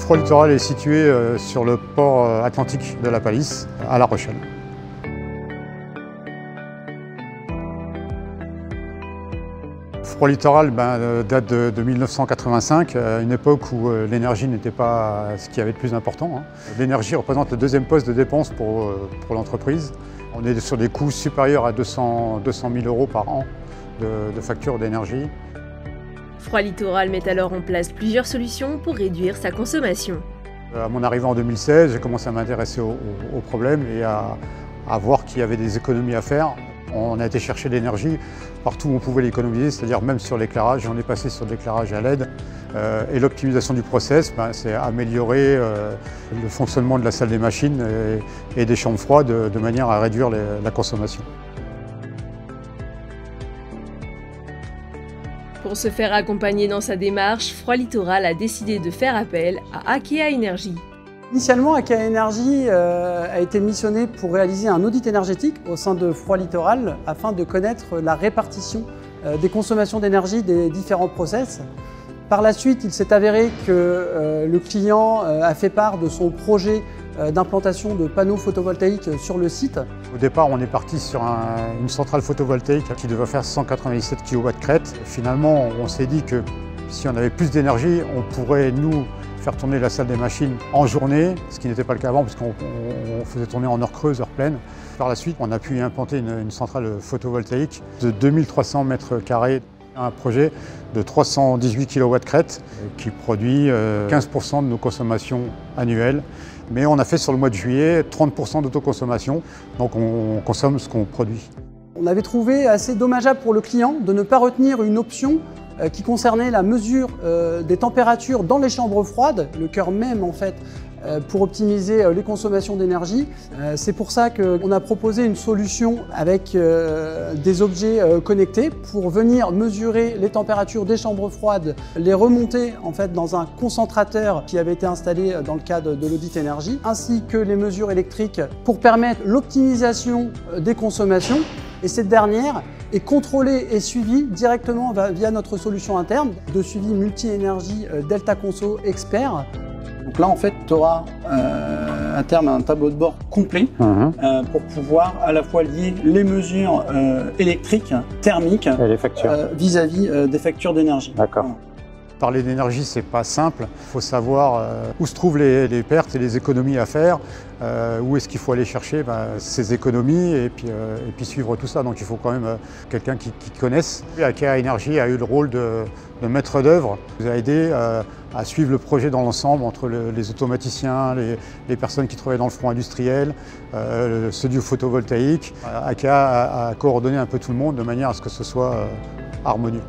Froid Littoral est situé sur le port atlantique de la Palisse, à La Rochelle. Froid Littoral date de 1985, une époque où l'énergie n'était pas ce qu'il y avait de plus important. L'énergie représente le deuxième poste de dépense pour l'entreprise. On est sur des coûts supérieurs à 200 000 € par an de facture d'énergie. Froid Littoral met alors en place plusieurs solutions pour réduire sa consommation. À mon arrivée en 2016, j'ai commencé à m'intéresser au problème et à voir qu'il y avait des économies à faire. On a été chercher l'énergie partout où on pouvait l'économiser, c'est-à-dire même sur l'éclairage. On est passé sur l'éclairage à LED. Et l'optimisation du process, c'est améliorer le fonctionnement de la salle des machines et des chambres froides de manière à réduire la consommation. Pour se faire accompagner dans sa démarche, Froid Littoral a décidé de faire appel à Akea Energy. Initialement, Akea Energy a été missionné pour réaliser un audit énergétique au sein de Froid Littoral afin de connaître la répartition des consommations d'énergie des différents process. Par la suite, il s'est avéré que le client a fait part de son projet d'implantation de panneaux photovoltaïques sur le site. Au départ, on est parti sur une centrale photovoltaïque qui devait faire 197 kW crête. Finalement, on s'est dit que si on avait plus d'énergie, on pourrait nous faire tourner la salle des machines en journée, ce qui n'était pas le cas avant puisqu'on faisait tourner en heure creuse, heure pleine. Par la suite, on a pu implanter une centrale photovoltaïque de 2300 m², un projet de 318 kW crête qui produit 15% de nos consommations annuelles. Mais on a fait sur le mois de juillet 30% d'autoconsommation, donc on consomme ce qu'on produit. On avait trouvé assez dommageable pour le client de ne pas retenir une option qui concernait la mesure des températures dans les chambres froides, le cœur même en fait, pour optimiser les consommations d'énergie. C'est pour ça qu'on a proposé une solution avec des objets connectés pour venir mesurer les températures des chambres froides, les remonter en fait dans un concentrateur qui avait été installé dans le cadre de l'audit énergie, ainsi que les mesures électriques pour permettre l'optimisation des consommations. Et cette dernière est contrôlée et suivie directement via notre solution interne de suivi multi-énergie Delta Conso Expert. Donc là, en fait, tu auras à terme un tableau de bord complet pour pouvoir à la fois lier les mesures électriques, thermiques et les factures vis-à-vis des factures d'énergie. D'accord. Parler d'énergie, c'est pas simple. Il faut savoir où se trouvent les pertes et les économies à faire, où est-ce qu'il faut aller chercher ces économies et puis suivre tout ça. Donc il faut quand même quelqu'un qui connaisse. Akea Energy a eu le rôle de maître d'œuvre, nous a aidé à suivre le projet dans l'ensemble entre les automaticiens, les personnes qui travaillent dans le front industriel, ceux du photovoltaïque. Akea a coordonné un peu tout le monde de manière à ce que ce soit harmonieux.